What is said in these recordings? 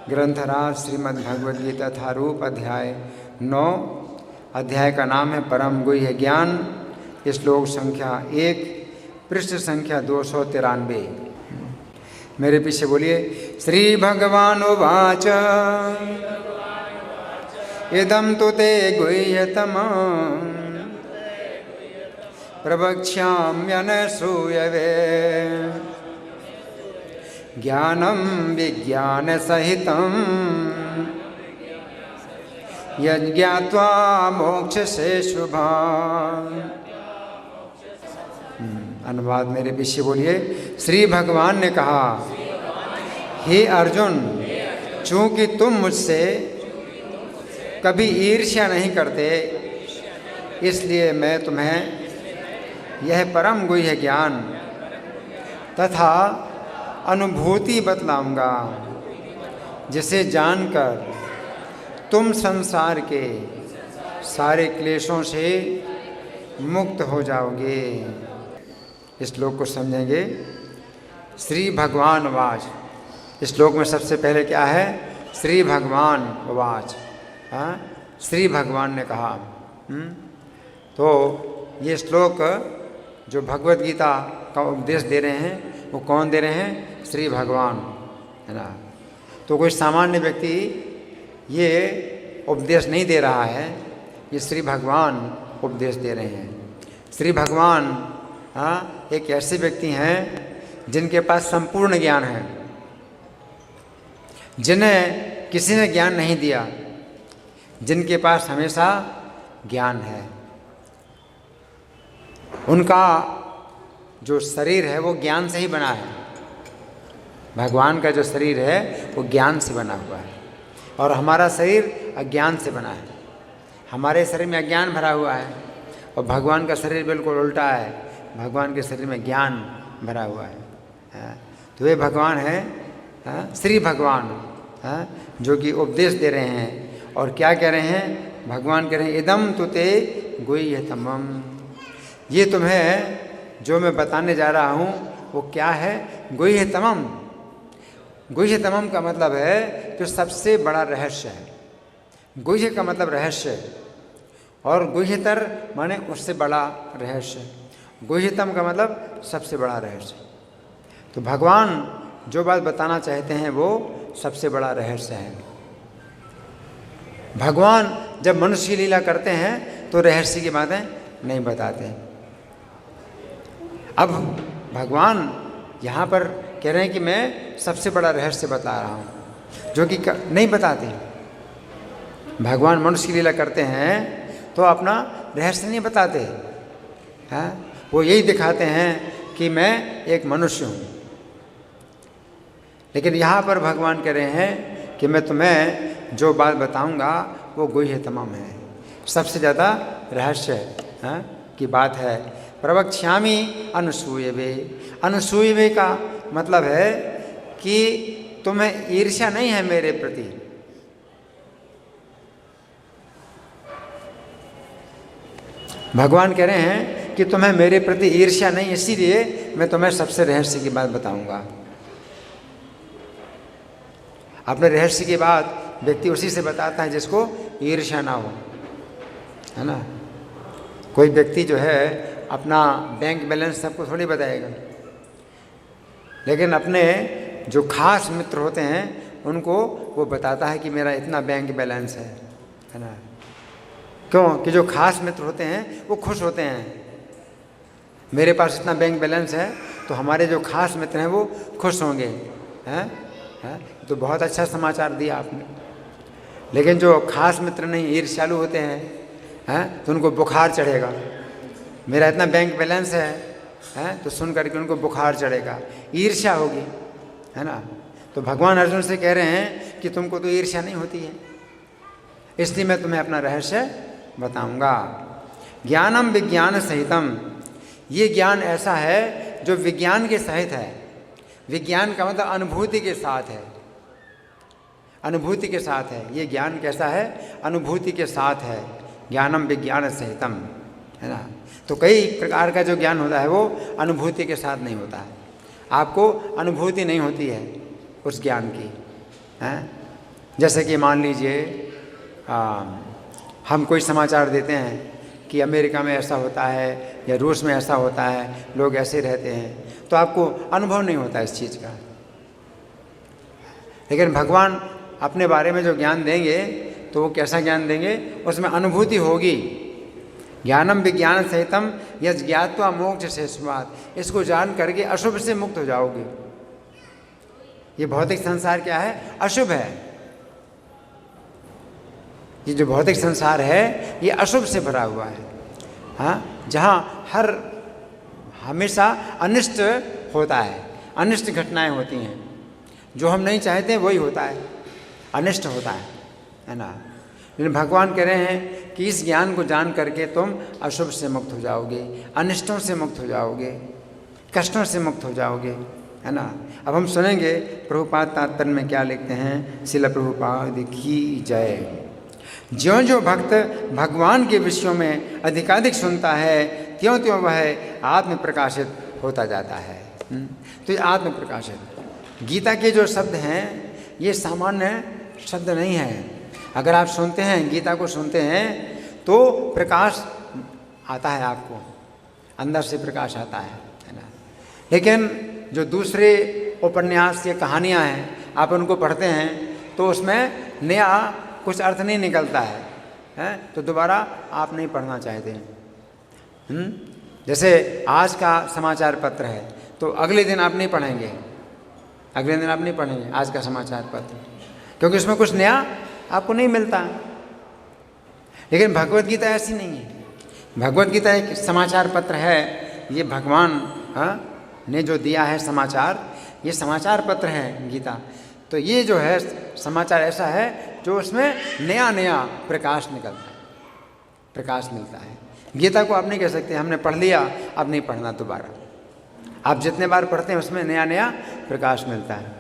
ग्रंथराज श्रीमद् भगवद गीता थारूप अध्याय 9। अध्याय का नाम है परम गुह्य ज्ञान। श्लोक संख्या 1, पृष्ठ संख्या 293। मेरे पीछे बोलिए। श्री भगवान उवाच इदं तु ते गुह्यतमं प्रवक्ष्याम्यनसूयवे ज्ञानं विज्ञानसहितं यज्ञात्वा मोक्षसे शुभाम्। अनुवाद मेरे पीछे बोलिए। श्री भगवान ने कहा, हे अर्जुन, चूंकि तुम मुझसे कभी ईर्ष्या नहीं करते, इसलिए मैं तुम्हें यह परम गुह्य ज्ञान तथा अनुभूति बतलाऊंगा, जिसे जानकर तुम संसार के सारे क्लेशों से मुक्त हो जाओगे। इस श्लोक को समझेंगे। श्री भगवान उवाच। इस श्लोक में सबसे पहले क्या है? श्री भगवान उवाच। श्री भगवान ने कहा। तो ये श्लोक जो भगवद गीता का उपदेश दे रहे हैं, वो कौन दे रहे हैं? श्री भगवान, है ना। तो कोई सामान्य व्यक्ति ये उपदेश नहीं दे रहा है, ये श्री भगवान उपदेश दे रहे हैं। श्री भगवान एक ऐसे व्यक्ति हैं जिनके पास संपूर्ण ज्ञान है, जिन्हें किसी ने ज्ञान नहीं दिया, जिनके पास हमेशा ज्ञान है। उनका जो शरीर है वो ज्ञान से ही बना है। भगवान का जो शरीर है वो ज्ञान से बना हुआ है, और हमारा शरीर अज्ञान से बना है। हमारे शरीर में अज्ञान भरा हुआ है, और भगवान का शरीर बिल्कुल उल्टा है। भगवान के शरीर में ज्ञान भरा हुआ है। तो ये भगवान है, श्री भगवान, जो कि उपदेश दे रहे हैं। और क्या कह रहे हैं? भगवान कह रहे हैं, इदं तु ते गुह्यतमम्। ये तुम्हें जो मैं बताने जा रहा हूँ वो क्या है? गुह्यतमम्। गुह्यतमम् का मतलब है जो सबसे बड़ा रहस्य है। गुह्य का मतलब रहस्य, और गुह्यतर माने उससे बड़ा रहस्य। गुह्यतम का मतलब सबसे बड़ा रहस्य। तो भगवान जो बात बताना चाहते हैं वो सबसे बड़ा रहस्य है। भगवान जब मनुष्य की लीला करते हैं तो रहस्य की बातें नहीं बताते। अब भगवान यहाँ पर कह रहे हैं कि मैं सबसे बड़ा रहस्य बता रहा हूँ, जो कि नहीं बताते। भगवान मनुष्य की लीला करते हैं तो अपना रहस्य नहीं बताते हैं, वो यही दिखाते हैं कि मैं एक मनुष्य हूँ। लेकिन यहाँ पर भगवान कह रहे हैं कि मैं तुम्हें जो बात बताऊँगा वो गुह्यतमम् है, सबसे ज़्यादा रहस्य की बात है। प्रवक्ष्यामि अनसूयवे। अनसूयवे का मतलब है कि तुम्हें ईर्ष्या नहीं है मेरे प्रति। भगवान कह रहे हैं कि तुम्हें मेरे प्रति ईर्ष्या नहीं, इसीलिए मैं तुम्हें सबसे रहस्य की बात बताऊंगा। अपने रहस्य की बात व्यक्ति उसी से बताता है जिसको ईर्ष्या ना हो, है ना। कोई व्यक्ति जो है अपना बैंक बैलेंस सबको थोड़ी बताएगा, लेकिन अपने जो खास मित्र होते हैं उनको वो बताता है कि मेरा इतना बैंक बैलेंस है ना। क्यों? कि जो खास मित्र होते हैं वो खुश होते हैं, मेरे पास इतना बैंक बैलेंस है तो हमारे जो खास मित्र हैं वो खुश होंगे। हैं? तो बहुत अच्छा समाचार दिया आपने। लेकिन जो खास मित्र नहीं, ईर्ष्यालु होते हैं, तो उनको बुखार चढ़ेगा। मेरा इतना बैंक बैलेंस है, तो सुन करके उनको बुखार चढ़ेगा, ईर्ष्या होगी, है ना। तो भगवान अर्जुन से कह रहे हैं कि तुमको तो ईर्ष्या नहीं होती है, इसलिए मैं तुम्हें अपना रहस्य बताऊंगा। ज्ञानम विज्ञान सहितम। ये ज्ञान ऐसा है जो विज्ञान के सहित है। विज्ञान का मतलब अनुभूति के साथ है। अनुभूति के साथ है। ये ज्ञान कैसा है? अनुभूति के साथ है। ज्ञानम विज्ञान सहितम, है ना। तो कई प्रकार का जो ज्ञान होता है वो अनुभूति के साथ नहीं होता है। आपको अनुभूति नहीं होती है उस ज्ञान की, हैं? जैसे कि मान लीजिए हम कोई समाचार देते हैं कि अमेरिका में ऐसा होता है या रूस में ऐसा होता है, लोग ऐसे रहते हैं, तो आपको अनुभव नहीं होता इस चीज़ का। लेकिन भगवान अपने बारे में जो ज्ञान देंगे तो वो कैसा ज्ञान देंगे, उसमें अनुभूति होगी। ज्ञानम विज्ञान सहितम यज ज्ञात्वा मोक्ष शेषवाद, इसको जान करके अशुभ से मुक्त हो जाओगे। ये भौतिक संसार क्या है? अशुभ है। ये जो भौतिक संसार है ये अशुभ से भरा हुआ है, हाँ, जहाँ हमेशा अनिष्ट होता है, अनिष्ट घटनाएं होती हैं, जो हम नहीं चाहते वही होता है, अनिष्ट होता है ना। लेकिन भगवान कह रहे हैं कि इस ज्ञान को जान करके तुम अशुभ से मुक्त हो जाओगे, अनिष्टों से मुक्त हो जाओगे, कष्टों से मुक्त हो जाओगे, है ना। अब हम सुनेंगे प्रभुपाद तात्पर्य में क्या लिखते हैं। श्रील प्रभुपाद की जय। ज्यों ज्यों भक्त भगवान के विषयों में अधिकाधिक सुनता है, त्यों त्यों वह आत्म प्रकाशित होता जाता है। तो ये आत्म प्रकाशित, गीता के जो शब्द हैं ये सामान्य शब्द नहीं है। अगर आप सुनते हैं, गीता को सुनते हैं, तो प्रकाश आता है, आपको अंदर से प्रकाश आता है ना। लेकिन जो दूसरे उपन्यास या कहानियाँ हैं, आप उनको पढ़ते हैं तो उसमें नया कुछ अर्थ नहीं निकलता है, तो दोबारा आप नहीं पढ़ना चाहते हैं। जैसे आज का समाचार पत्र है तो अगले दिन आप नहीं पढ़ेंगे, अगले दिन आप नहीं पढ़ेंगे आज का समाचार पत्र, क्योंकि उसमें कुछ नया आपको नहीं मिलता। लेकिन भगवत गीता ऐसी नहीं है। भगवत गीता एक समाचार पत्र है, ये भगवान ने जो दिया है समाचार, ये समाचार पत्र है गीता। तो ये जो है समाचार ऐसा है जो उसमें नया नया प्रकाश निकलता है, प्रकाश मिलता है। गीता को आप नहीं कह सकते हमने पढ़ लिया अब नहीं पढ़ना दोबारा। आप जितने बार पढ़ते हैं उसमें नया नया प्रकाश मिलता है।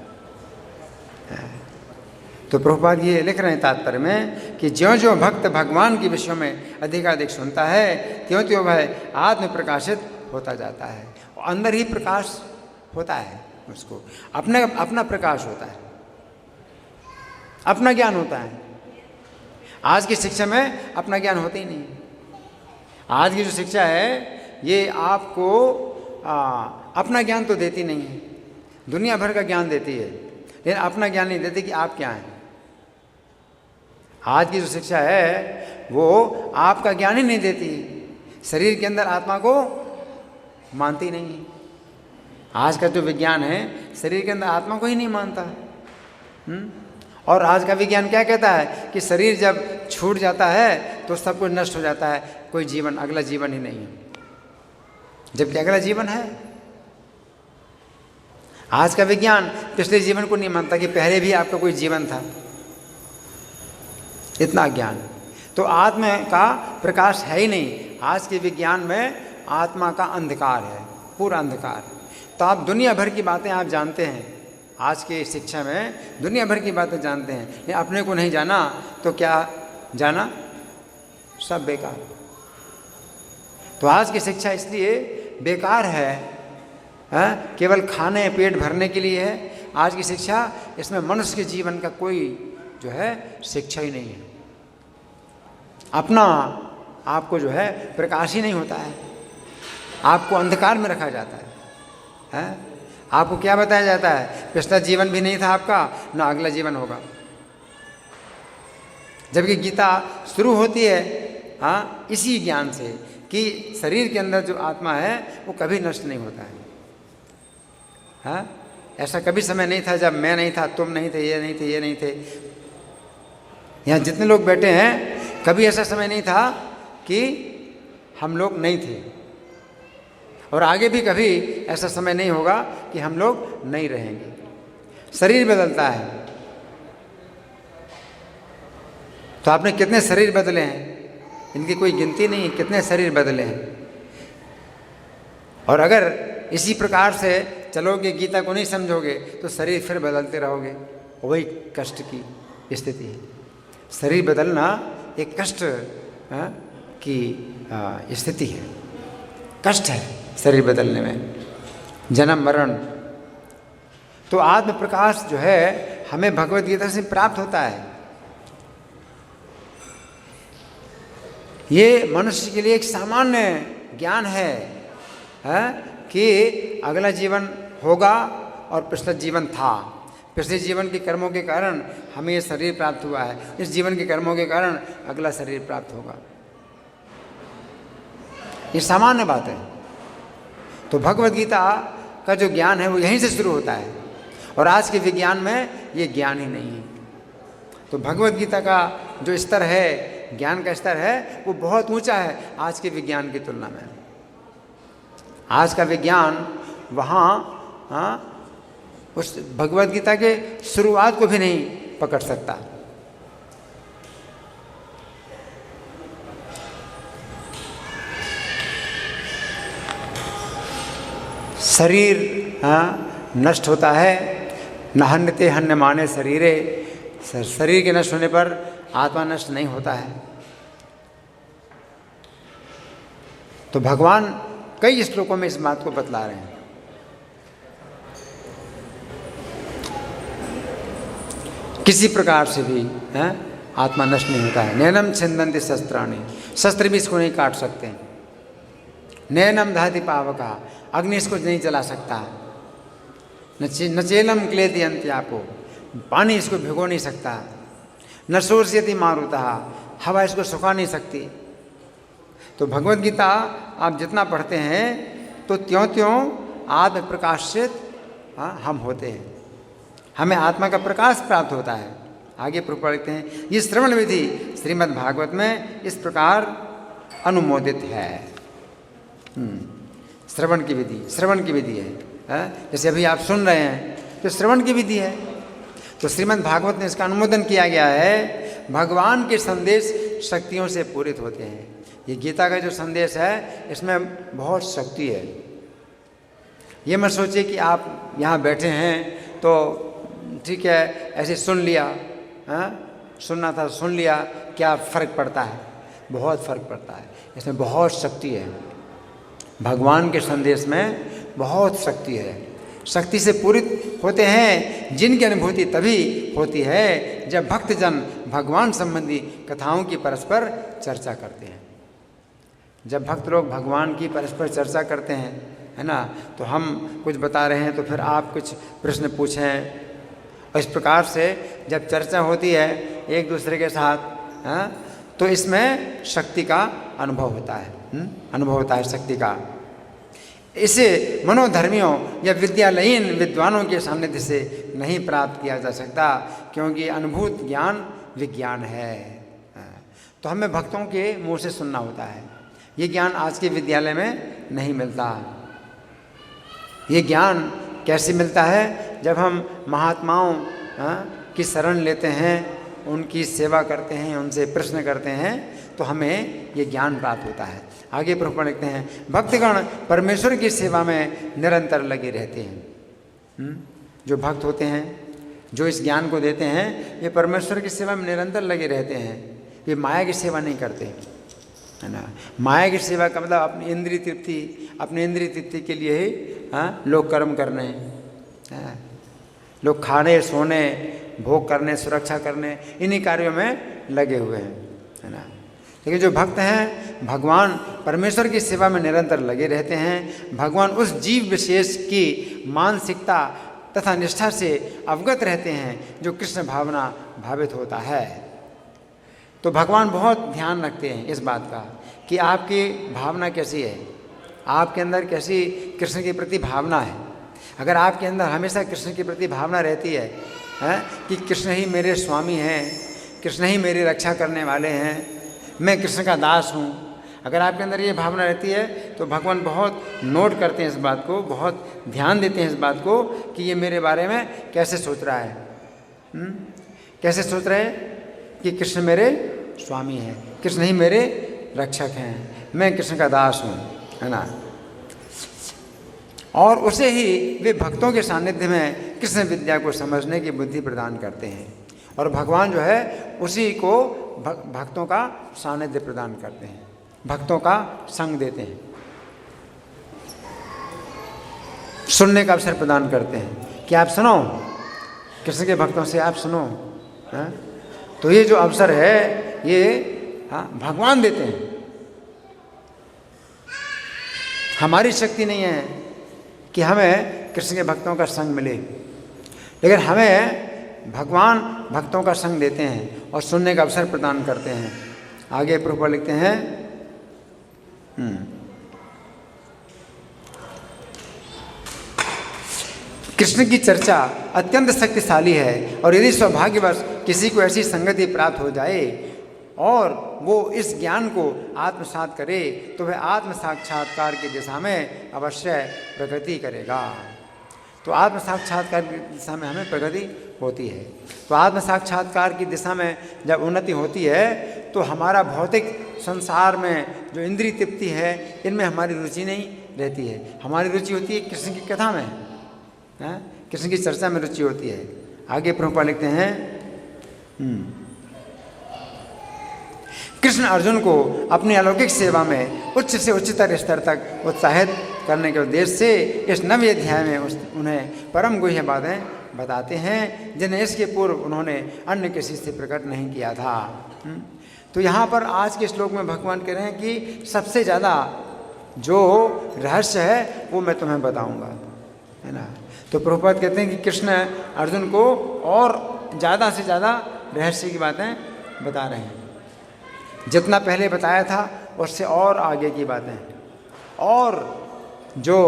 तो प्रभुपाद ये लिख रहे हैं तात्पर्य में कि ज्यों ज्यों भक्त भगवान के विषयों में अधिकाधिक सुनता है, त्यों त्यों वह आत्म प्रकाशित होता जाता है। अंदर ही प्रकाश होता है, उसको अपना प्रकाश होता है, अपना ज्ञान होता है। आज की शिक्षा में अपना ज्ञान होता ही नहीं। आज की जो शिक्षा है ये आपको अपना ज्ञान तो देती नहीं है, दुनिया भर का ज्ञान देती है, लेकिन अपना ज्ञान नहीं देती कि आप क्या हैं। आज की जो शिक्षा है वो आपका ज्ञान ही नहीं देती, शरीर के अंदर आत्मा को मानती नहीं है। आज का जो विज्ञान है शरीर के अंदर आत्मा को ही नहीं मानता। और आज का विज्ञान क्या कहता है कि शरीर जब छूट जाता है तो सब कुछ नष्ट हो जाता है, कोई जीवन, अगला जीवन ही नहीं है, जबकि अगला जीवन है। आज का विज्ञान पिछले जीवन को नहीं मानता कि पहले भी आपका कोई जीवन था, इतना ज्ञान। तो आत्मा का प्रकाश है ही नहीं। आज के विज्ञान में आत्मा का अंधकार है, पूरा अंधकार। तो आप दुनिया भर की बातें आप जानते हैं, आज की शिक्षा में दुनिया भर की बातें जानते हैं, लेकिन अपने को नहीं जाना तो क्या जाना, सब बेकार। तो आज की शिक्षा इसलिए बेकार है, केवल खाने पेट भरने के लिए है। आज की शिक्षा, इसमें मनुष्य के जीवन का कोई जो है शिक्षा ही नहीं है। अपना आपको जो है प्रकाश ही नहीं होता है, आपको अंधकार में रखा जाता है। आपको क्या बताया जाता है, पिछला जीवन भी नहीं था आपका, ना अगला जीवन होगा। जबकि गीता शुरू होती है इसी ज्ञान से कि शरीर के अंदर जो आत्मा है वो कभी नष्ट नहीं होता है। ऐसा कभी समय नहीं था जब मैं नहीं था, तुम नहीं थे, ये नहीं थे, ये नहीं थे। यहाँ जितने लोग बैठे हैं कभी ऐसा समय नहीं था कि हम लोग नहीं थे, और आगे भी कभी ऐसा समय नहीं होगा कि हम लोग नहीं रहेंगे। शरीर बदलता है, तो आपने कितने शरीर बदले हैं, इनकी कोई गिनती नहीं, कितने शरीर बदले हैं। और अगर इसी प्रकार से चलोगे, गीता को नहीं समझोगे, तो शरीर फिर बदलते रहोगे, वही कष्ट की स्थिति है। शरीर बदलना एक कष्ट की स्थिति है, कष्ट है शरीर बदलने में, जन्म मरण। तो आत्म प्रकाश जो है हमें भगवत गीता से प्राप्त होता है। ये मनुष्य के लिए एक सामान्य ज्ञान है कि अगला जीवन होगा और पिछला जीवन था। पिछले जीवन के कर्मों के कारण हमें ये शरीर प्राप्त हुआ है, इस जीवन के कर्मों के कारण अगला शरीर प्राप्त होगा। ये सामान्य बात है। तो भगवत गीता का जो ज्ञान है वो यहीं से शुरू होता है, और आज के विज्ञान में ये ज्ञान ही नहीं है। तो भगवत गीता का जो स्तर है, ज्ञान का स्तर है, वो बहुत ऊंचा है आज के विज्ञान की तुलना में। आज का विज्ञान वहाँ उस भगवत गीता के शुरुआत को भी नहीं पकड़ सकता। शरीर नष्ट होता है, न हन्यते हन्यमाने शरीरे। शरीर के नष्ट होने पर आत्मा नष्ट नहीं होता है। तो भगवान कई श्लोकों में इस बात को बतला रहे हैं। किसी प्रकार से भी आत्मा नष्ट नहीं होता है। नैनम छिन्दन्ति शस्त्राणि, शस्त्र भी इसको नहीं काट सकते। नैनम दहति पावका, अग्नि इसको नहीं जला सकता। न चेलम क्लेदयन्ति आपो, पानी इसको भिगो नहीं सकता। न शोषयति मारुतः, हवा इसको सुखा नहीं सकती। तो भगवत गीता आप जितना पढ़ते हैं तो त्यों त्यों आत्म प्रकाशित हम होते हैं, हमें आत्मा का प्रकाश प्राप्त होता है। आगे पढ़ते हैं, ये श्रवण विधि श्रीमद् भागवत में इस प्रकार अनुमोदित है। श्रवण की विधि है। जैसे अभी आप सुन रहे हैं तो श्रवण की विधि है। तो श्रीमद् भागवत ने इसका अनुमोदन किया गया है। भगवान के संदेश शक्तियों से पूरित होते हैं। ये गीता का जो संदेश है इसमें बहुत शक्ति है। ये मत सोचिए कि आप यहाँ बैठे हैं तो ठीक है ऐसे सुन लिया, सुनना था सुन लिया, क्या फ़र्क पड़ता है? बहुत फ़र्क पड़ता है। इसमें बहुत शक्ति है। भगवान के संदेश में बहुत शक्ति है। शक्ति से पूरित होते हैं जिनकी अनुभूति तभी होती है जब भक्तजन भगवान संबंधी कथाओं की परस्पर चर्चा करते हैं। जब भक्त लोग भगवान की परस्पर चर्चा करते हैं, है ना, तो हम कुछ बता रहे हैं तो फिर आप कुछ प्रश्न पूछें, और इस प्रकार से जब चर्चा होती है एक दूसरे के साथ, तो इसमें शक्ति का अनुभव होता है। अनुभव होता है शक्ति का। इसे मनोधर्मियों या विद्यालयीन विद्वानों के सानिध्य से नहीं प्राप्त किया जा सकता, क्योंकि अनुभूत ज्ञान विज्ञान है। तो हमें भक्तों के मुँह से सुनना होता है। ये ज्ञान आज के विद्यालय में नहीं मिलता। ये ज्ञान कैसे मिलता है? जब हम महात्माओं की शरण लेते हैं, उनकी सेवा करते हैं, उनसे प्रश्न करते हैं, तो हमें ये ज्ञान प्राप्त होता है। आगे प्रभुपाद लिखते हैं, भक्तगण परमेश्वर की सेवा में निरंतर लगे रहते हैं। जो भक्त होते हैं, जो इस ज्ञान को देते हैं, ये परमेश्वर की सेवा में निरंतर लगे रहते हैं। ये माया की सेवा नहीं करते, है ना। माया की सेवा का मतलब अपनी इंद्रिय तृप्ति के लिए ही लोग कर्म करने हैं। लोग खाने, सोने, भोग करने, सुरक्षा करने, इन्हीं कार्यों में लगे हुए हैं, है ना। लेकिन जो भक्त हैं, भगवान परमेश्वर की सेवा में निरंतर लगे रहते हैं। भगवान उस जीव विशेष की मानसिकता तथा निष्ठा से अवगत रहते हैं जो कृष्ण भावना भावित होता है। तो भगवान बहुत ध्यान रखते हैं इस बात का कि आपकी भावना कैसी है, आपके अंदर कैसी कृष्ण के प्रति भावना है। अगर आपके अंदर हमेशा कृष्ण के प्रति भावना रहती है, कि कृष्ण ही मेरे स्वामी हैं, कृष्ण ही मेरी रक्षा करने वाले हैं, मैं कृष्ण का दास हूँ, अगर आपके अंदर ये भावना रहती है तो भगवान बहुत नोट करते हैं इस बात को, बहुत ध्यान देते हैं इस बात को कि ये मेरे बारे में कैसे सोच रहा है। कैसे सोच रहे हैं कि कृष्ण मेरे स्वामी हैं, कृष्ण ही मेरे रक्षक हैं, मैं कृष्ण का दास हूँ, है ना। और उसे ही वे भक्तों के सानिध्य में कृष्ण विद्या को समझने की बुद्धि प्रदान करते हैं। और भगवान जो है उसी को भक्तों का सानिध्य प्रदान करते हैं, भक्तों का संग देते हैं, सुनने का अवसर प्रदान करते हैं कि आप सुनो, कृष्ण के भक्तों से आप सुनो। हाँ? तो ये जो अवसर है ये भगवान देते हैं, हमारी शक्ति नहीं है कि हमें कृष्ण के भक्तों का संग मिले, लेकिन हमें भगवान भक्तों का संग देते हैं और सुनने का अवसर प्रदान करते हैं। आगे प्रभुपाद लिखते हैं, कृष्ण की चर्चा अत्यंत शक्तिशाली है और यदि सौभाग्यवश किसी को ऐसी संगति प्राप्त हो जाए और वो इस ज्ञान को आत्मसात करे तो वह आत्म साक्षात्कार की दिशा में अवश्य प्रगति करेगा। तो आत्म साक्षात्कार की दिशा में हमें प्रगति होती है। तो आत्म साक्षात्कार की दिशा में जब उन्नति होती है तो हमारा भौतिक संसार में जो इंद्रिय तृप्ति है इनमें हमारी रुचि नहीं रहती है, हमारी रुचि होती है कृष्ण की कथा में, कृष्ण की चर्चा में रुचि होती है। आगे प्रभुपाद लिखते हैं, कृष्ण अर्जुन को अपनी अलौकिक सेवा में उच्च से उच्चतर स्तर तक उत्साहित करने के उद्देश्य से इस नवे अध्याय में उन्हें परम गुह्य बातें बताते हैं जिन्हें इसके पूर्व उन्होंने अन्य किसी से प्रकट नहीं किया था। तो यहाँ पर आज के श्लोक में भगवान कह रहे हैं कि सबसे ज़्यादा जो रहस्य है वो मैं तुम्हें बताऊँगा, है ना। तो प्रभुपाद कहते हैं कि कृष्ण अर्जुन को और ज़्यादा से ज़्यादा रहस्य की बातें बता रहे हैं, जितना पहले बताया था उससे और आगे की बातें, और जो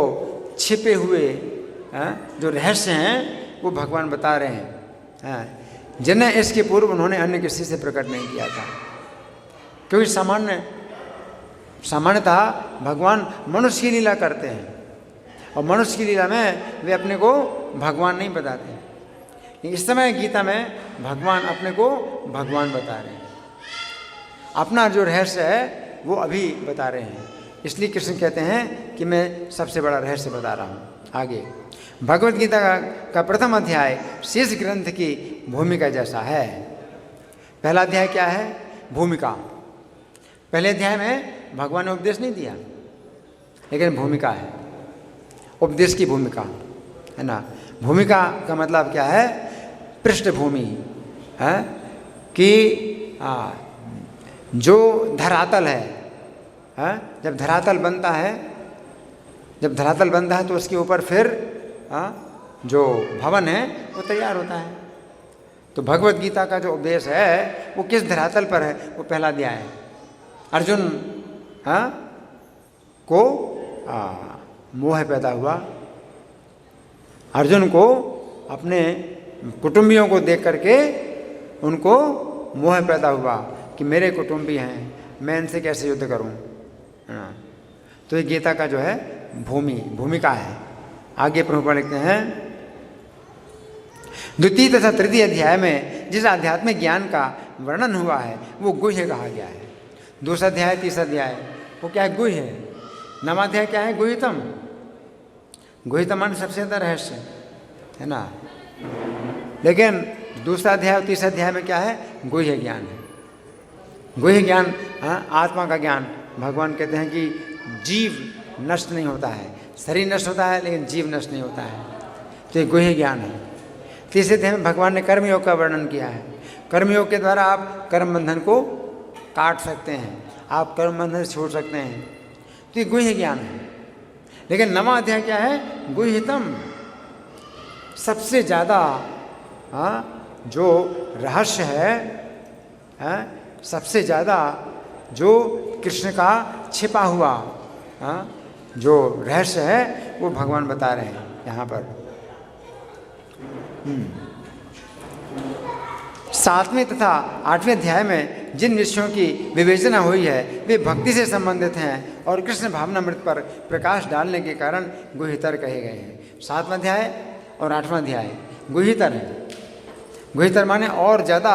छिपे हुए जो रहस्य हैं वो भगवान बता रहे हैं, जिन्हें इसके पूर्व उन्होंने अन्य किसी से प्रकट नहीं किया था। क्योंकि सामान्यतः भगवान मनुष्य की लीला करते हैं और मनुष्य की लीला में वे अपने को भगवान नहीं बताते। इस समय गीता में भगवान अपने को भगवान बता रहे हैं, अपना जो रहस्य है वो अभी बता रहे हैं। इसलिए कृष्ण कहते हैं कि मैं सबसे बड़ा रहस्य बता रहा हूँ। आगे भगवत गीता का प्रथम अध्याय शेष ग्रंथ की भूमिका जैसा है। पहला अध्याय क्या है? भूमिका। पहले अध्याय में भगवान ने उपदेश नहीं दिया, लेकिन भूमिका है, उपदेश की भूमिका, है ना। भूमिका का मतलब क्या है? पृष्ठभूमि है कि जो धरातल है, जब धरातल बनता है तो उसके ऊपर फिर जो भवन है वो तैयार होता है। तो भगवत गीता का जो उपदेश है वो किस धरातल पर है? वो पहला अध्याय है। अर्जुन को मोह पैदा हुआ, अर्जुन को अपने कुटुंबियों को देख करके उनको मोह पैदा हुआ कि मेरे कुटुंबी हैं, मैं इनसे कैसे युद्ध करूं। तो ये गीता का जो है भूमिका है। आगे प्रभुपाद लिखते हैं, द्वितीय तथा तृतीय अध्याय में जिस आध्यात्मिक ज्ञान का वर्णन हुआ है वो गुह्य कहा गया है। दूसरा अध्याय, तीसरा अध्याय वो क्या है? गुह्य है। नवाध्याय क्या है? गुह्यतम। गुह्यतम मान सबसे ज़्यादा रहस्य, है ना। लेकिन दूसरा अध्याय और तीसरा अध्याय में क्या है? गुह्य ज्ञान है। गुह्य ज्ञान, आत्मा का ज्ञान। भगवान कहते हैं कि जीव नष्ट नहीं होता है, शरीर नष्ट होता है लेकिन जीव नष्ट नहीं होता है। तो ये गुह्य ज्ञान है। तीसरे अध्याय में भगवान ने कर्मयोग का वर्णन किया है। कर्मयोग के द्वारा आप कर्म बंधन को काट सकते हैं, आप कर्म बंधन से छोड़ सकते हैं। तो ये गुह्य ज्ञान है। लेकिन नवा अध्याय क्या है? गुह्यतम। सबसे ज़्यादा जो रहस्य है, सबसे ज़्यादा जो कृष्ण का छिपा हुआ जो रहस्य है वो भगवान बता रहे हैं यहाँ पर। सातवें तथा आठवें अध्याय में जिन विषयों की विवेचना हुई है वे भक्ति से संबंधित हैं और कृष्ण भावनामृत पर प्रकाश डालने के कारण गुह्यतर कहे गए हैं। सातवां अध्याय और आठवां अध्याय गुह्यतर है। गुह्यतर माने और ज़्यादा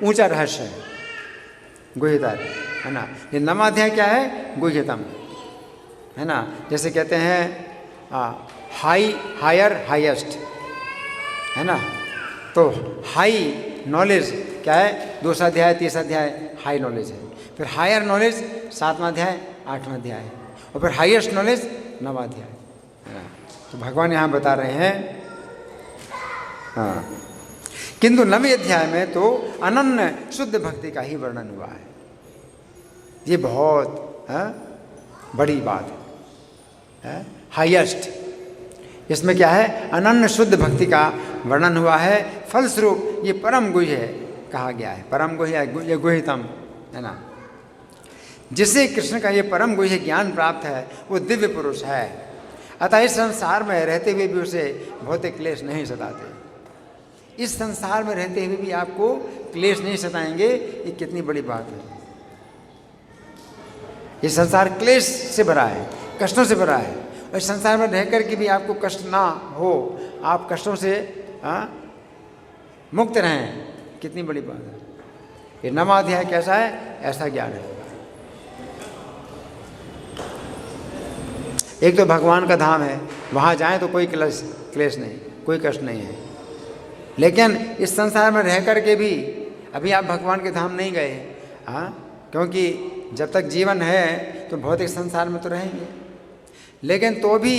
ऊंचा रहस्य है, गुह्यतर, है ना। ये नवा अध्याय क्या है? गुह्यतम, है ना। जैसे कहते हैं हायर हाईएस्ट, है ना। तो हाई नॉलेज क्या है? दूसरा अध्याय, तीसरा अध्याय हाई नॉलेज है। फिर हायर नॉलेज सातवां अध्याय, आठवां अध्याय, और फिर हाईएस्ट नॉलेज नवा अध्याय, है ना। तो भगवान यहाँ बता रहे हैं हाँ, किंतु 9वें अध्याय में तो अनन्य शुद्ध भक्ति का ही वर्णन हुआ है। ये बहुत बड़ी बात है, हाईएस्ट। इसमें क्या है? अनन्य शुद्ध भक्ति का वर्णन हुआ है। फलस्वरूप ये परम गुह्य कहा गया है। परम गुह्य, ये गुह्यतम है ना। जिसे कृष्ण का ये परम गुह्य ज्ञान प्राप्त है वो दिव्य पुरुष है। अतः इस संसार में रहते हुए भी उसे भौतिक क्लेश नहीं सताते। इस संसार में रहते हुए भी आपको क्लेश नहीं सताएंगे, ये कितनी बड़ी बात है। ये संसार क्लेश से भरा है, कष्टों से भरा है। और इस संसार में रह कर के भी आपको कष्ट ना हो, आप कष्टों से मुक्त रहें, कितनी बड़ी बात है। ये 9वां अध्याय कैसा है? ऐसा ज्ञान है। एक तो भगवान का धाम है, वहाँ जाएं तो कोई क्लेश नहीं, कोई कष्ट नहीं है। लेकिन इस संसार में रह कर के भी अभी आप भगवान के धाम नहीं गए, क्योंकि जब तक जीवन है तो भौतिक संसार में तो रहेंगे। लेकिन तो भी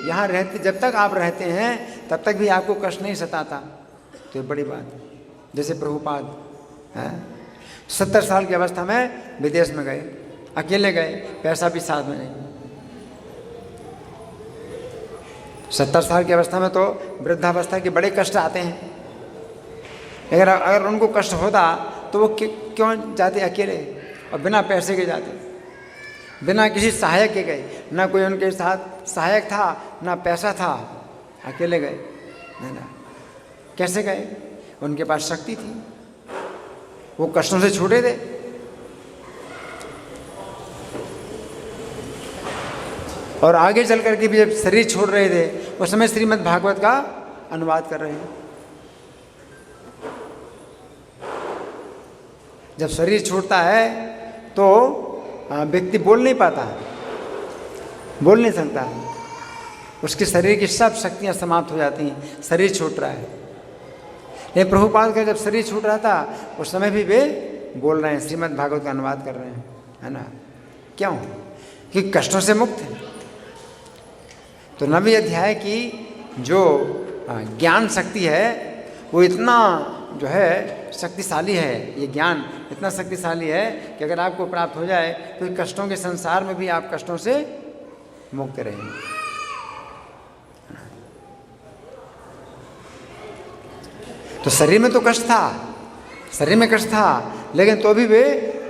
यहाँ रहते, जब तक आप रहते हैं तब तक भी आपको कष्ट नहीं सताता, तो ये बड़ी बात है। जैसे प्रभुपाद 70 साल की अवस्था में विदेश में गए, अकेले गए, पैसा भी साथ में नहीं। 70 साल की अवस्था में तो वृद्धावस्था के बड़े कष्ट आते हैं। अगर उनको कष्ट होता तो वो क्यों जाते अकेले और बिना पैसे के जाते, बिना किसी सहायक के गए। ना कोई उनके साथ सहायक था, ना पैसा था, अकेले गए, है ना। कैसे गए? उनके पास शक्ति थी, वो कष्टों से छूटे थे। और आगे चल करके भी जब शरीर छोड़ रहे थे उस समय श्रीमद् भागवत का अनुवाद कर रहे हैं। जब शरीर छूटता है तो व्यक्ति बोल नहीं पाता है, बोल नहीं सकता है। उसके शरीर की सब शक्तियां समाप्त हो जाती हैं, शरीर छूट रहा है। लेकिन प्रभुपाद का जब शरीर छूट रहा था उस समय भी वे बोल रहे हैं, श्रीमद् भागवत का अनुवाद कर रहे हैं, है ना। क्यों? कि कष्टों से मुक्त है। तो 9वें अध्याय की जो ज्ञान शक्ति है वो इतना जो है शक्तिशाली है। ये ज्ञान इतना शक्तिशाली है कि अगर आपको प्राप्त हो जाए तो कष्टों के संसार में भी आप कष्टों से मुक्त रहेंगे। तो शरीर में तो कष्ट था, शरीर में कष्ट था, लेकिन तो भी वे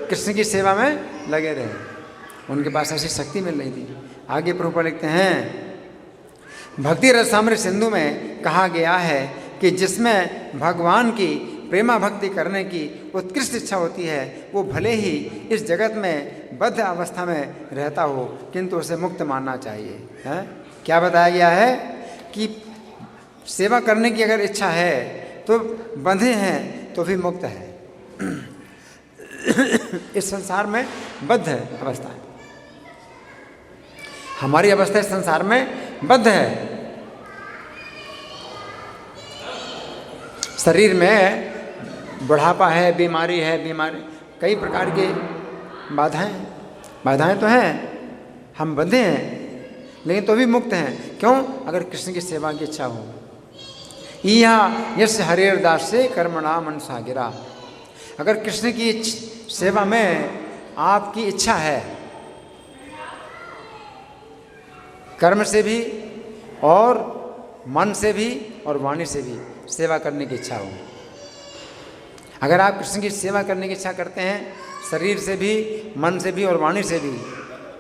कृष्ण की सेवा में लगे रहे। उनके पास ऐसी शक्ति मिल रही थी। आगे प्रभुपाद लिखते हैं, भक्ति रसामृत सिंधु में कहा गया है कि जिसमें भगवान की प्रेमा भक्ति करने की उत्कृष्ट इच्छा होती है वो भले ही इस जगत में बद्ध अवस्था में रहता हो किंतु उसे मुक्त मानना चाहिए। है क्या बताया गया है कि सेवा करने की अगर इच्छा है तो बंधे हैं तो भी मुक्त है। इस संसार में बद्ध अवस्था है, हमारी अवस्था इस संसार में बद्ध है। शरीर में बुढ़ापा है, बीमारी है, कई प्रकार की बाधाएं तो हैं, हम बंधे हैं लेकिन तो भी मुक्त हैं। क्यों? अगर कृष्ण की सेवा की इच्छा हो। यहाँ यश हरेर दास से कर्मणा मन सागिरा। अगर कृष्ण की सेवा में आपकी इच्छा है, कर्म से भी और मन से भी और वाणी से भी सेवा करने की इच्छा हो, अगर आप कृष्ण की सेवा करने की इच्छा करते हैं शरीर से भी, मन से भी और वाणी से भी,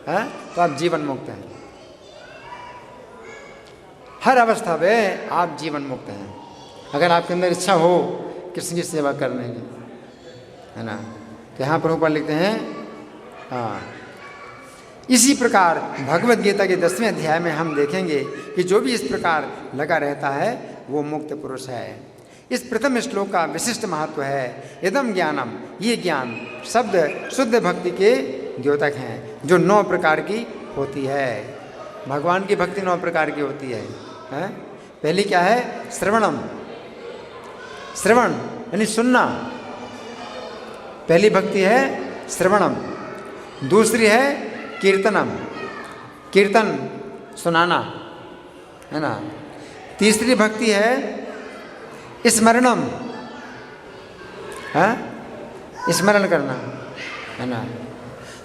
तो आप जीवन मुक्त हैं। हर अवस्था में आप जीवन मुक्त हैं अगर आपके अंदर इच्छा हो कृष्ण की सेवा करने की, है ना। तो यहाँ प्रभुपाद लिखते हैं, इसी प्रकार भगवद गीता के 10वें अध्याय में हम देखेंगे कि जो भी इस प्रकार लगा रहता है वो मुक्त पुरुष है। इस प्रथम श्लोक का विशिष्ट महत्व है, इदम ज्ञानम, ये ज्ञान शब्द शुद्ध भक्ति के द्योतक हैं जो 9 प्रकार की होती है। भगवान की भक्ति 9 प्रकार की होती है। पहली क्या है? श्रवणम, श्रवण यानी सुनना, पहली भक्ति है श्रवणम। दूसरी है कीर्तनम, कीर्तन सुनाना, है ना। तीसरी भक्ति है स्मरणम, हाँ, स्मरण करना, है ना।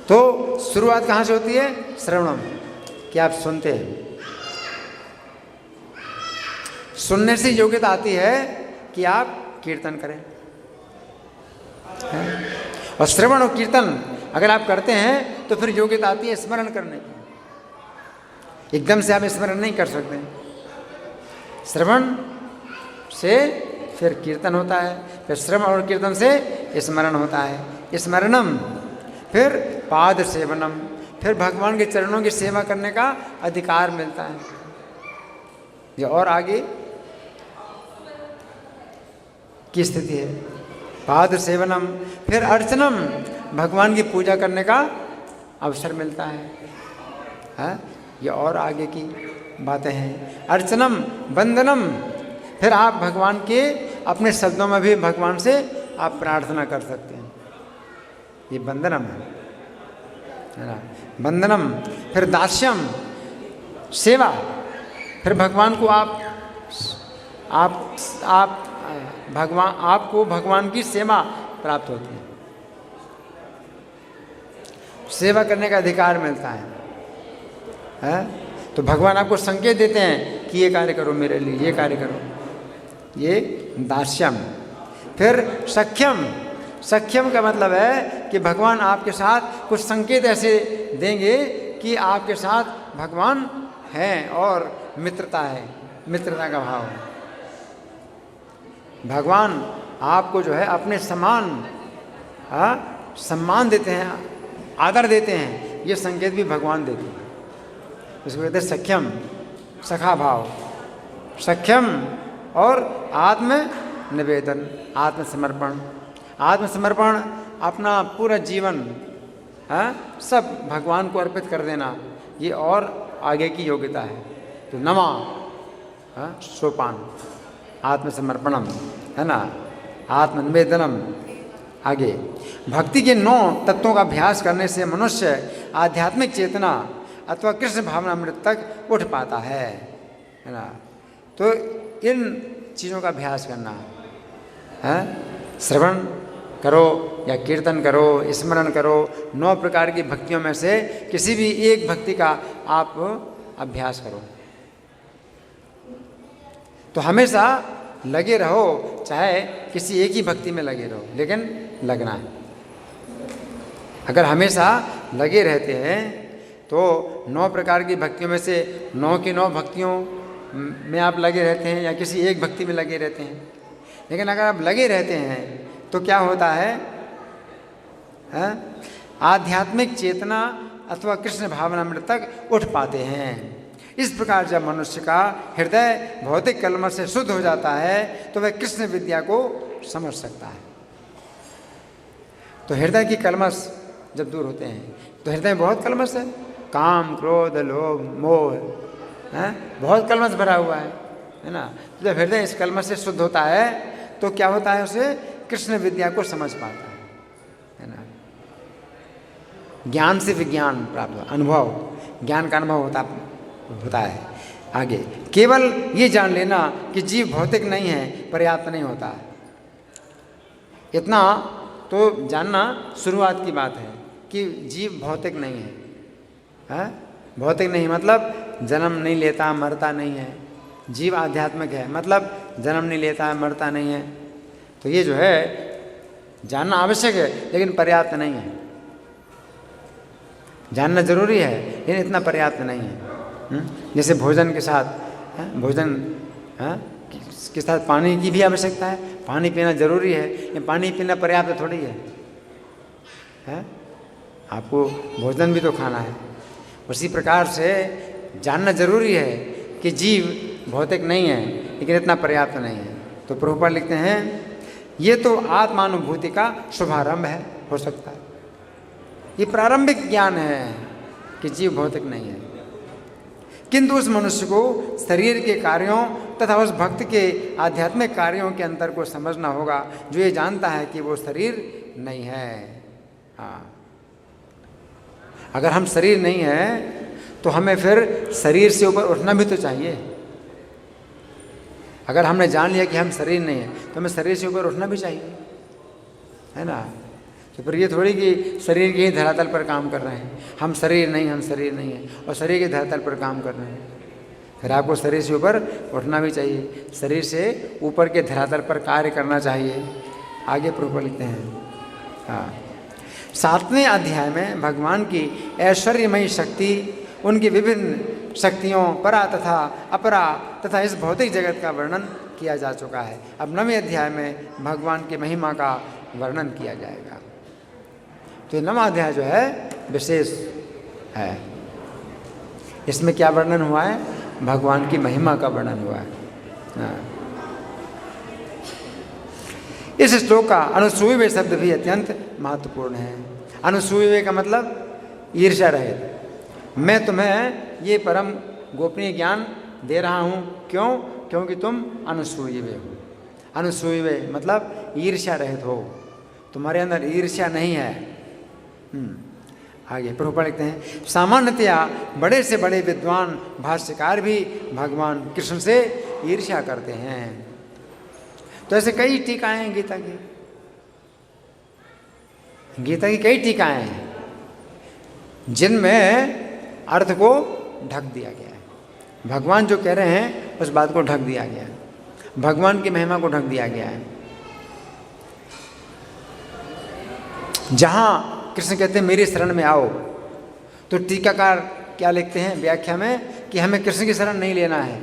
तो शुरुआत कहाँ से होती है? श्रवणम, कि आप सुनते हैं। सुनने से योग्यता आती है कि आप कीर्तन करें, है? और श्रवण और कीर्तन अगर आप करते हैं तो फिर योग्यता आती है स्मरण करने की। एकदम से आप स्मरण नहीं कर सकते। श्रवण से फिर कीर्तन होता है, फिर श्रवण और कीर्तन से स्मरण होता है। स्मरणम, फिर पाद सेवनम, फिर भगवान के चरणों की सेवा करने का अधिकार मिलता है। ये और आगे की स्थिति है। पाद सेवनम, फिर अर्चनम, भगवान की पूजा करने का अवसर मिलता है। ये और आगे की बातें हैं। अर्चनम, वंदनम, फिर आप भगवान के अपने शब्दों में भी भगवान से आप प्रार्थना कर सकते हैं। ये वंदनम है ना। वंदनम, फिर दास्यम, सेवा, फिर भगवान को आपको भगवान की सेवा प्राप्त होती है, सेवा करने का अधिकार मिलता है? तो भगवान आपको संकेत देते हैं कि ये कार्य करो मेरे लिए, ये कार्य करो। ये दास्यम। फिर सख्यम, सख्यम का मतलब है कि भगवान आपके साथ कुछ संकेत ऐसे देंगे कि आपके साथ भगवान हैं और मित्रता है, मित्रता का भाव है। भगवान आपको जो है अपने समान सम्मान देते हैं, आदर देते हैं। ये संकेत भी भगवान देते हैं। इसको कहते हैं सख्यम, सखा भाव। सख्यम और आत्म निवेदन, आत्मसमर्पण। आत्मसमर्पण, अपना पूरा जीवन सब भगवान को अर्पित कर देना, ये और आगे की योग्यता है। तो नमा सोपान, आत्मसमर्पणम, है ना, आत्मनिवेदनम। आगे भक्ति के 9 तत्वों का अभ्यास करने से मनुष्य आध्यात्मिक चेतना अथवा कृष्ण भावनामृत तक उठ पाता है ना। तो इन चीज़ों का अभ्यास करना है। श्रवण करो या कीर्तन करो, स्मरण करो, 9 प्रकार की भक्तियों में से किसी भी एक भक्ति का आप अभ्यास करो। तो हमेशा लगे रहो, चाहे किसी एक ही भक्ति में लगे रहो, लेकिन लगना है। अगर हमेशा लगे रहते हैं तो 9 प्रकार की भक्तियों में से 9 की 9 भक्तियों में आप लगे रहते हैं या किसी एक भक्ति में लगे रहते हैं। लेकिन अगर आप लगे रहते हैं तो क्या होता है? आध्यात्मिक चेतना अथवा कृष्ण भावनामृत तक उठ पाते हैं। इस प्रकार जब मनुष्य का हृदय भौतिक कलमश से शुद्ध हो जाता है तो वह कृष्ण विद्या को समझ सकता है। तो हृदय की कलमश जब दूर होते हैं तो हृदय बहुत कलमश है, काम, क्रोध, लोभ, मोह, बहुत कलमश भरा हुआ है ना। तो जब हृदय इस कलमश से शुद्ध होता है तो क्या होता है? उसे कृष्ण विद्या को समझ पाता है ना। ज्ञान से विज्ञान प्राप्त होता, अनुभव, ज्ञान का अनुभव होता है। आगे केवल ये जान लेना कि जीव भौतिक नहीं है पर्याप्त नहीं होता है। इतना तो जानना शुरुआत की बात है कि जीव भौतिक नहीं है। भौतिक नहीं मतलब जन्म नहीं लेता, मरता नहीं है। जीव आध्यात्मिक है मतलब जन्म नहीं लेता है, मरता नहीं है। तो ये जो है जानना आवश्यक है लेकिन पर्याप्त नहीं है। जानना जरूरी है लेकिन इतना पर्याप्त नहीं है। जैसे भोजन के साथ भोजन के साथ पानी की भी आवश्यकता है। पानी पीना जरूरी है, ये पानी पीना पर्याप्त थोड़ी है। आपको भोजन भी तो खाना है। उसी प्रकार से जानना जरूरी है कि जीव भौतिक नहीं है लेकिन इतना पर्याप्त नहीं है। तो प्रभुपाद लिखते हैं ये तो आत्मानुभूति का शुभारंभ है, हो सकता है। ये प्रारंभिक ज्ञान है कि जीव भौतिक नहीं है, किंतु उस मनुष्य को शरीर के कार्यों तथा उस भक्त के आध्यात्मिक कार्यों के अंतर को समझना होगा जो ये जानता है कि वो शरीर नहीं है। अगर हम शरीर नहीं है तो हमें फिर शरीर से ऊपर उठना भी तो चाहिए। अगर हमने जान लिया कि हम शरीर नहीं है तो हमें शरीर से ऊपर उठना भी चाहिए, है ना। तो फिर ये थोड़ी कि शरीर के ही धरातल पर काम कर रहे हैं, हम शरीर नहीं है और शरीर के धरातल पर काम कर रहे हैं। फिर आपको शरीर से ऊपर उठना भी चाहिए, शरीर से ऊपर के धरातल पर कार्य करना चाहिए। आगे प्रभुपाद लिखते हैं, हाँ, 7वें अध्याय में भगवान की ऐश्वर्यमयी शक्ति, उनकी विभिन्न शक्तियों परा तथा अपरा तथा इस भौतिक जगत का वर्णन किया जा चुका है। अब 9वें अध्याय में भगवान की महिमा का वर्णन किया जाएगा। तो 9वां अध्याय जो है विशेष है। इसमें क्या वर्णन हुआ है? भगवान की महिमा का वर्णन हुआ है। हाँ। इस श्लोक का अनुसूयवे शब्द भी अत्यंत महत्वपूर्ण है। अनुसूयवे का मतलब ईर्ष्या रहित। मैं तुम्हें ये परम गोपनीय ज्ञान दे रहा हूँ, क्यों? क्योंकि तुम अनुसूयवे हो। अनुसूयवे मतलब ईर्ष्या रहित हो, तुम्हारे अंदर ईर्ष्या नहीं है। आगे प्रभुपाद लिखते हैं, सामान्यतया बड़े से बड़े विद्वान भाष्यकार भी भगवान कृष्ण से ईर्ष्या करते हैं। तो ऐसे कई टीकाएं हैं गीता की कई टीकाएं हैं जिनमें अर्थ को ढक दिया गया है। भगवान जो कह रहे हैं उस बात को ढक दिया गया है, भगवान की महिमा को ढक दिया गया है। जहाँ कृष्ण कहते हैं मेरी शरण में आओ, तो टीकाकार क्या लिखते हैं व्याख्या में कि हमें कृष्ण की शरण नहीं लेना है,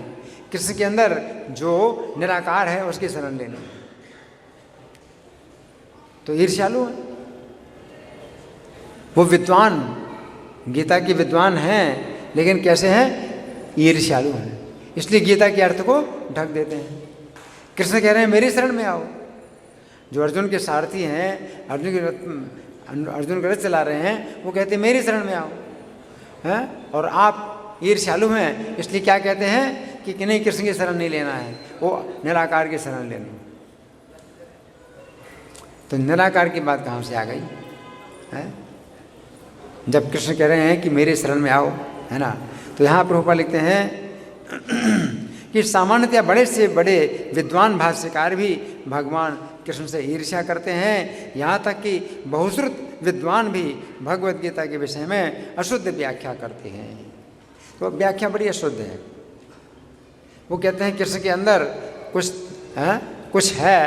कृष्ण के अंदर जो निराकार है उसकी शरण लेनी है। तो ईर्ष्यालु है वो, विद्वान गीता की विद्वान हैं, लेकिन कैसे हैं? ईर्ष्यालु हैं। इसलिए गीता के अर्थ को ढक देते हैं। कृष्ण कह रहे हैं मेरी शरण में आओ। जो अर्जुन के सारथी हैं, अर्जुन का रथ चला रहे हैं, वो कहते हैं मेरी शरण में आओ, हैं? और आप ईर्ष्यालु हैं, इसलिए क्या कहते हैं कि नहीं, कृष्ण की शरण नहीं लेना है, वो निराकार की शरण लेनी। तो निराकार की बात कहाँ से आ गई है? जब कृष्ण कह रहे हैं कि मेरे शरण में आओ, है ना। तो यहाँ प्रभुपाद लिखते हैं कि सामान्यतया बड़े से बड़े विद्वान भाष्यकार भी भगवान कृष्ण से ईर्ष्या करते हैं। यहाँ तक कि बहुश्रुत विद्वान भी भगवद गीता के विषय में अशुद्ध व्याख्या करते हैं। तो व्याख्या बड़ी अशुद्ध है। वो कहते हैं कृष्ण के अंदर कुछ है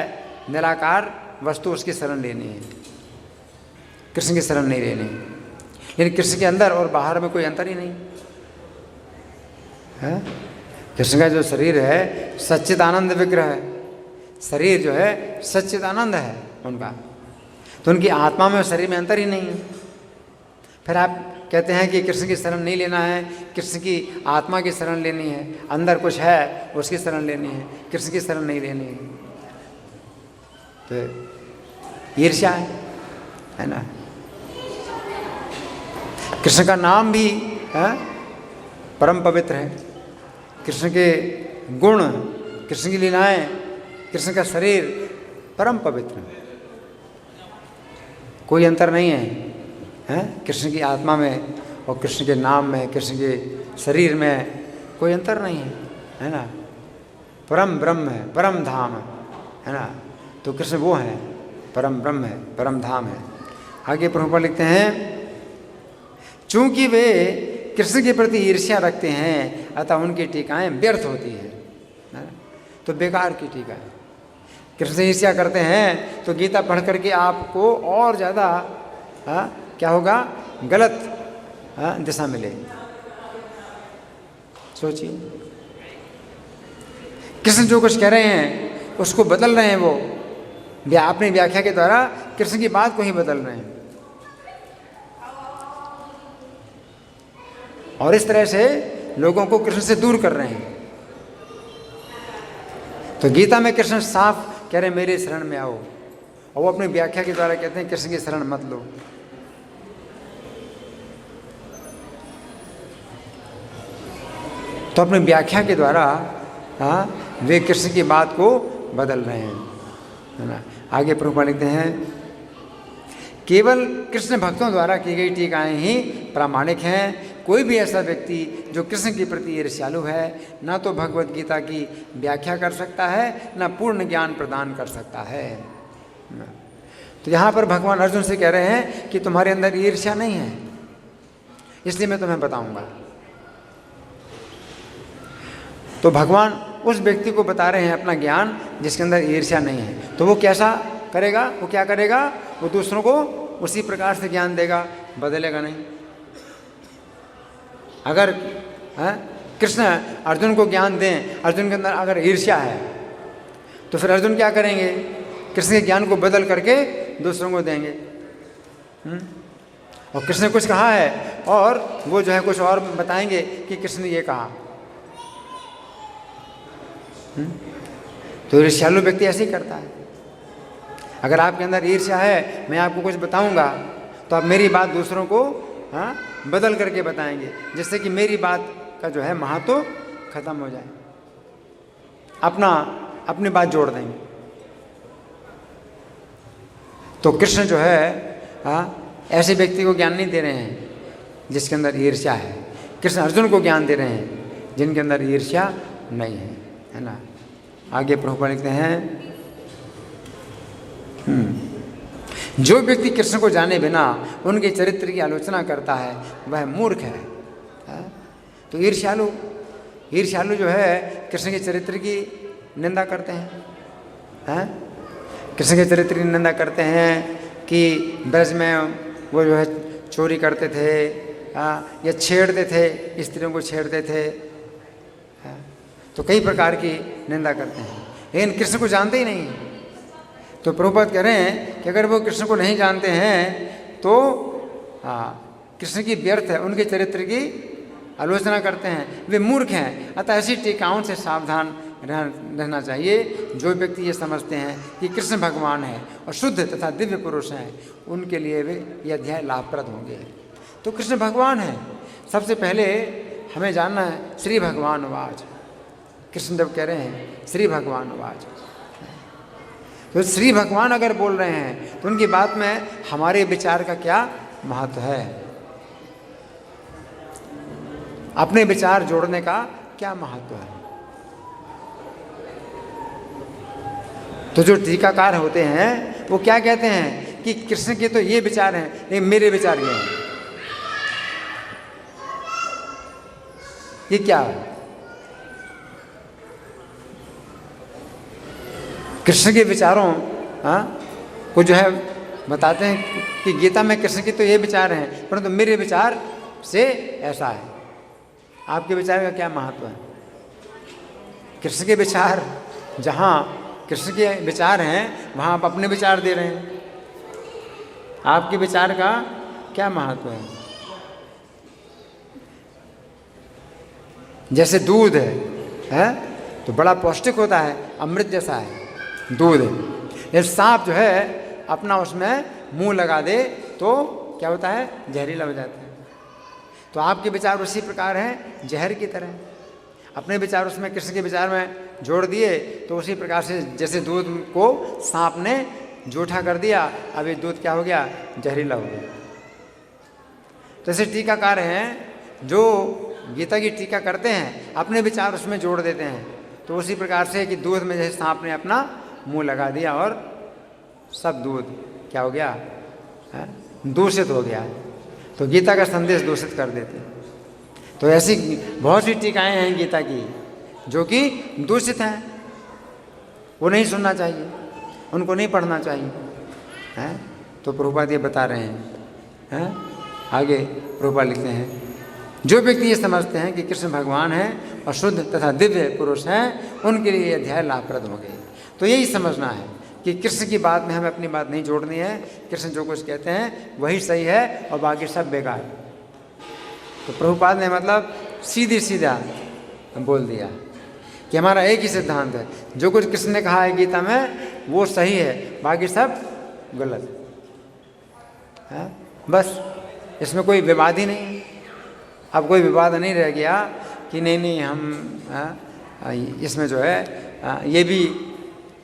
निराकार वस्तु, उसकी शरण लेनी है, कृष्ण की शरण नहीं लेनी। लेकिन कृष्ण के अंदर और बाहर में कोई अंतर ही नहीं है। कृष्ण का जो शरीर है सच्चिदानंद विग्रह है, शरीर जो है सच्चिदानंद है उनका, तो उनकी आत्मा में और शरीर में अंतर ही नहीं है। फिर आप कहते हैं कि कृष्ण की शरण नहीं लेना है, कृष्ण की आत्मा की शरण लेनी है, अंदर कुछ है उसकी शरण लेनी है, कृष्ण की शरण नहीं लेनी है। तो ईर्ष्या है ना। कृष्ण का नाम भी है परम पवित्र है, कृष्ण के गुण, कृष्ण की लीलाएं, कृष्ण का शरीर परम पवित्र है, कोई अंतर नहीं है, कृष्ण की आत्मा में और कृष्ण के नाम में, कृष्ण के शरीर में कोई अंतर नहीं है ना। परम ब्रह्म है, परम धाम है ना। तो कृष्ण वो है, परम ब्रह्म है, परम धाम है। आगे प्रभुपाद लिखते हैं, चूंकि वे कृष्ण के प्रति ईर्ष्या रखते हैं अतः उनकी टीकाएं व्यर्थ होती है। तो बेकार की टीका है। कृष्ण से ईर्ष्या करते हैं तो गीता पढ़ करके आपको और ज़्यादा क्या होगा, गलत दिशा मिलेगी। सोचिए, कृष्ण जो कुछ कह रहे हैं उसको बदल रहे हैं, वो अपनी व्याख्या के द्वारा कृष्ण की बात को ही बदल रहे हैं। और इस तरह से लोगों को कृष्ण से दूर कर रहे हैं। तो गीता में कृष्ण साफ कह रहे हैं मेरे शरण में आओ, और वो अपनी व्याख्या के द्वारा कहते हैं कृष्ण की शरण मत लो। तो अपनी व्याख्या के द्वारा वे कृष्ण की बात को बदल रहे हैं, है ना। आगे प्रभुपाद लिखते हैं, केवल कृष्ण भक्तों द्वारा की गई टीकाएं ही प्रामाणिक हैं, कोई भी ऐसा व्यक्ति जो कृष्ण के प्रति ईर्ष्यालु है, ना तो भगवत गीता की व्याख्या कर सकता है, ना पूर्ण ज्ञान प्रदान कर सकता है। तो यहाँ पर भगवान अर्जुन से कह रहे हैं कि तुम्हारे अंदर ईर्ष्या नहीं है, इसलिए मैं तुम्हें बताऊंगा। तो भगवान उस व्यक्ति को बता रहे हैं अपना ज्ञान जिसके अंदर ईर्ष्या नहीं है। तो वो कैसा करेगा, वो क्या करेगा, वो दूसरों को उसी प्रकार से ज्ञान देगा, बदलेगा नहीं। अगर कृष्ण अर्जुन को ज्ञान दें, अर्जुन के अंदर अगर ईर्ष्या है तो फिर अर्जुन क्या करेंगे, कृष्ण के ज्ञान को बदल करके दूसरों को देंगे। और कृष्ण ने कुछ कहा है और वो जो है कुछ और बताएंगे कि कृष्ण ने ये कहा। तो ईर्ष्यालु व्यक्ति ऐसे ही करता है। अगर आपके अंदर ईर्ष्या है, मैं आपको कुछ बताऊंगा तो आप मेरी बात दूसरों को बदल करके बताएंगे, जिससे कि मेरी बात का जो है महत्व खत्म हो जाए, अपनी बात जोड़ देंगे। तो कृष्ण जो है ऐसे व्यक्ति को ज्ञान नहीं दे रहे हैं जिसके अंदर ईर्ष्या है। कृष्ण अर्जुन को ज्ञान दे रहे हैं जिनके अंदर ईर्ष्या नहीं है ना। आगे प्रभुपाद लिखते हैं, जो व्यक्ति कृष्ण को जाने बिना उनके चरित्र की आलोचना करता है वह मूर्ख है। तो ईर्ष्यालु जो है कृष्ण के चरित्र की निंदा करते हैं, कृष्ण के चरित्र की निंदा करते हैं कि ब्रज में वो जो है चोरी करते थे या छेड़ते थे, स्त्रियों को छेड़ते थे। तो कई प्रकार की निंदा करते हैं, लेकिन कृष्ण को जानते ही नहीं। तो प्रभुपाद कह रहे हैं कि अगर वो कृष्ण को नहीं जानते हैं तो कृष्ण की व्यर्थ है, उनके चरित्र की आलोचना करते हैं, वे मूर्ख हैं। अतः ऐसी टीकाओं से सावधान रहना चाहिए। जो व्यक्ति ये समझते हैं कि कृष्ण भगवान है और शुद्ध तथा दिव्य पुरुष हैं, उनके लिए वे ये अध्याय लाभप्रद होंगे। तो कृष्ण भगवान है, सबसे पहले हमें जानना है श्री भगवान वाच। कृष्ण जब कह रहे हैं श्री भगवान वाच, तो श्री भगवान अगर बोल रहे हैं तो उनकी बात में हमारे विचार का क्या महत्व है, अपने विचार जोड़ने का क्या महत्व है। तो जो टीकाकार होते हैं वो क्या कहते हैं कि कृष्ण के तो ये विचार हैं, लेकिन मेरे विचार ये हैं। ये क्या है? कृष्ण के विचारों को जो है बताते हैं कि गीता में कृष्ण के तो ये विचार हैं, परंतु मेरे विचार से ऐसा है। आपके विचार का क्या महत्व है? कृष्ण के विचार, जहाँ कृष्ण के विचार हैं वहाँ आप अपने विचार दे रहे हैं। आपके विचार का क्या महत्व है? जैसे दूध है तो बड़ा पौष्टिक होता है, अमृत जैसा है दूध। ये सांप जो है अपना उसमें मुंह लगा दे तो क्या होता है, जहरीला हो जाता है। तो आपके विचार उसी प्रकार हैं, जहर की तरह। अपने विचार उसमें कृष्ण के विचार में जोड़ दिए तो उसी प्रकार से जैसे दूध को सांप ने जूठा कर दिया, अब ये दूध क्या हो गया, जहरीला हो गया। तो ऐसे टीकाकार हैं जो गीता की टीका करते हैं, अपने विचार उसमें जोड़ देते हैं। तो उसी प्रकार से कि दूध में जैसे सांप ने अपना मुंह लगा दिया और सब दूध क्या हो गया, दूषित हो गया। तो गीता का संदेश दूषित कर देते हैं। तो ऐसी बहुत सी टीकाएं हैं गीता की जो कि दूषित हैं, वो नहीं सुनना चाहिए, उनको नहीं पढ़ना चाहिए, हैं? तो प्रभुपाद ये बता रहे हैं। आगे प्रभुपाद लिखते हैं, जो व्यक्ति ये समझते हैं कि कृष्ण भगवान हैं और शुद्ध तथा दिव्य पुरुष हैं, उनके लिए ये अध्याय लाभप्रद होंगे। तो यही समझना है कि कृष्ण की बात में हमें अपनी बात नहीं जोड़नी है। कृष्ण जो कुछ कहते हैं वही सही है और बाकी सब बेकार। तो प्रभुपाद ने मतलब सीधी सीधा बोल दिया कि हमारा एक ही सिद्धांत है, जो कुछ कृष्ण ने कहा है गीता में वो सही है, बाकी सब गलत है। बस इसमें कोई विवाद ही नहीं है। अब कोई विवाद नहीं रह गया कि नहीं हम इसमें जो है ये भी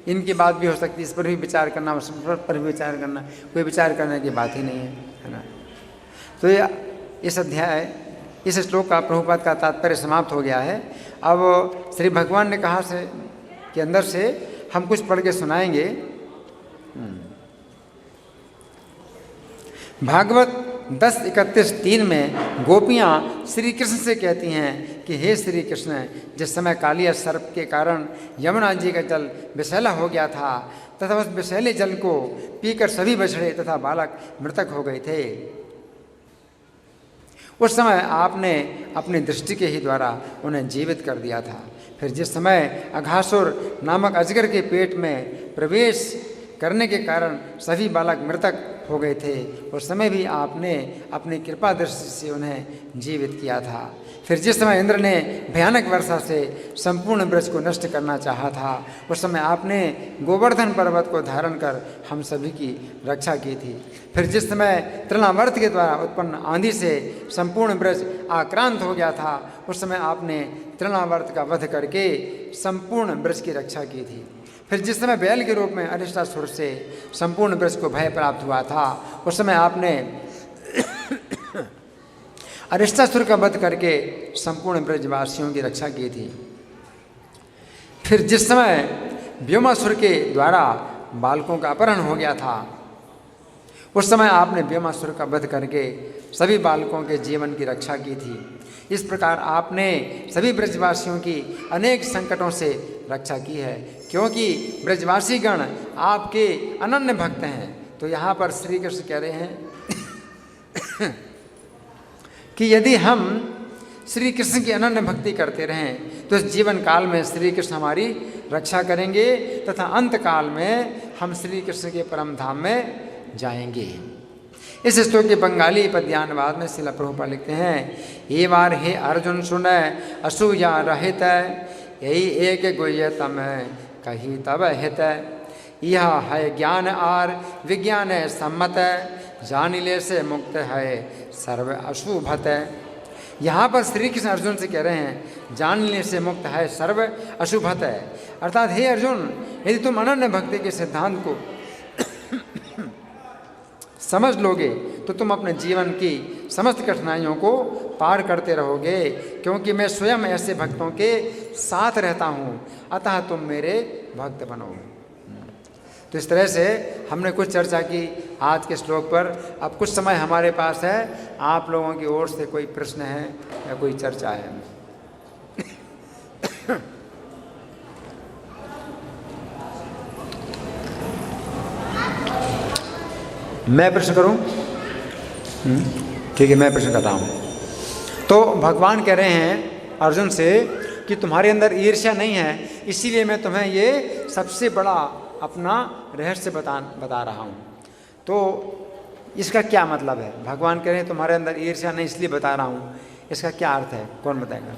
इनकी बात भी हो सकती है, इस पर भी विचार करना, उस पर भी विचार करना, कोई विचार करने की बात ही नहीं है ना। तो इस अध्याय इस श्लोक का प्रभुपाद का तात्पर्य समाप्त हो गया है। अब श्री भगवान ने कहा से कि अंदर से हम कुछ पढ़ के सुनाएंगे। भागवत 10:31-3 में गोपियाँ श्री कृष्ण से कहती हैं कि हे श्री कृष्ण, जिस समय कालिया सर्प के कारण यमुना जी का जल विषैला हो गया था तथा उस विषैले जल को पीकर सभी बछड़े तथा बालक मृतक हो गए थे, उस समय आपने अपनी दृष्टि के ही द्वारा उन्हें जीवित कर दिया था। फिर जिस समय अघासुर नामक अजगर के पेट में प्रवेश करने के कारण सभी बालक मृतक हो गए थे, उस समय भी आपने अपनी कृपा दृष्टि से उन्हें जीवित किया था। फिर जिस समय इंद्र ने भयानक वर्षा से संपूर्ण ब्रज को नष्ट करना चाहा था, उस समय आपने गोवर्धन पर्वत को धारण कर हम सभी की रक्षा की थी। फिर जिस समय तृणावर्त के द्वारा उत्पन्न आंधी से संपूर्ण ब्रज आक्रांत हो गया था, उस समय आपने तृणावर्त का वध करके संपूर्ण ब्रज की रक्षा की थी। फिर जिस समय बैल के रूप में अरिष्टासुर से संपूर्ण ब्रज को भय प्राप्त हुआ था, उस समय आपने अरिष्टासुर का वध करके संपूर्ण ब्रजवासियों की रक्षा की थी। फिर जिस समय व्योमासुर के द्वारा बालकों का अपहरण हो गया था, उस समय आपने व्योमासुर का वध करके सभी बालकों के जीवन की रक्षा की थी। इस प्रकार आपने सभी ब्रजवासियों की अनेक संकटों से रक्षा की है, क्योंकि ब्रजवासी गण आपके अनन्य भक्त हैं। तो यहाँ पर श्री कृष्ण कह रहे हैं कि यदि हम श्री कृष्ण की अनन्य भक्ति करते रहें तो इस जीवन काल में श्री कृष्ण हमारी रक्षा करेंगे तथा अंत काल में हम श्री कृष्ण के परम धाम में जाएंगे। इस श्लोक के बंगाली पद्यानुवाद में श्रील प्रभुपाद लिखते हैं, ये बार हे अर्जुन सुन असूया रहित, यही एक गुह्यतम कही तब हित, यह है ज्ञान आर विज्ञान सम्मत, जानिले से मुक्त है सर्व अशुभत। यहाँ पर श्री कृष्ण अर्जुन से कह रहे हैं जानने से मुक्त है सर्व अशुभत है, अर्थात हे अर्जुन, यदि तुम अनन्य भक्ति के सिद्धांत को समझ लोगे तो तुम अपने जीवन की समस्त कठिनाइयों को पार करते रहोगे, क्योंकि मैं स्वयं ऐसे भक्तों के साथ रहता हूँ, अतः तुम मेरे भक्त बनो। तो इस तरह से हमने कुछ चर्चा की आज के श्लोक पर। अब कुछ समय हमारे पास है, आप लोगों की ओर से कोई प्रश्न है या कोई चर्चा है? मैं प्रश्न करूं? ठीक है, मैं प्रश्न करता हूं। तो भगवान कह रहे हैं अर्जुन से कि तुम्हारे अंदर ईर्ष्या नहीं है, इसीलिए मैं तुम्हें ये सबसे बड़ा अपना रहस्य बता रहा हूं। तो इसका क्या मतलब है? भगवान कह रहे हैं तुम्हारे अंदर ईर्ष्या नहीं इसलिए बता रहा हूं, इसका क्या अर्थ है? कौन बताएगा?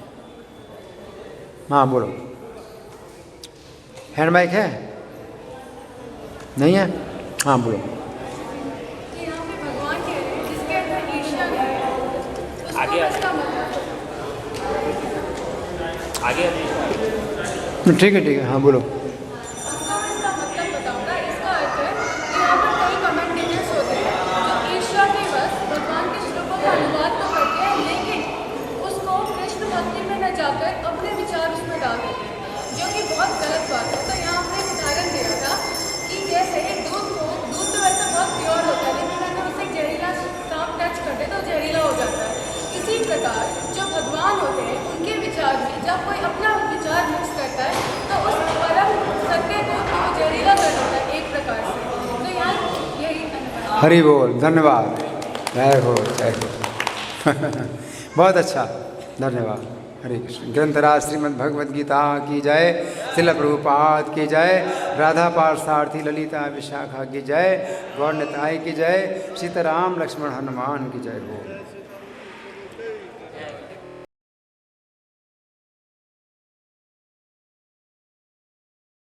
हाँ बोलो। हैंड माइक है? नहीं है? हाँ बोलो। आगे ठीक है हाँ बोलो। इसका मतलब बताऊंगा। इसका अर्थ है कि यहाँ पर कई कमेंटेटर्स होते हैं जो ईर्ष्या के वश भगवान के श्लोकों का अनुवाद तो करते हैं, लेकिन उसको कृष्ण भक्ति में न जाकर अपने विचार उसमें डाल देते हैं, जो कि बहुत गलत बात है। तो यहाँ पर एक उदाहरण दिया था कि जैसे दूध तो वैसे बहुत प्योर होता है, लेकिन अगर उसे जहरीला सांप टच कर दे तो जहरीला हो जाता है। इसी प्रकार जो भगवान होते हैं उनके विचार में जब कोई अपना विचार मिक्स करता है तो उस परम सत्य को वो जहरीला कर देता है एक प्रकार से। तो यहाँ यही हरि बोल, धन्यवाद, जय हो जय हो। बहुत अच्छा, धन्यवाद। हरे कृष्ण। ग्रंथराज श्रीमद् भगवद गीता की जय, श्रील प्रभुपाद की जय, राधा पार्थसारथी ललिता विशाखा की जय, गौर निताई की जय, सीताराम लक्ष्मण हनुमान की जय हो।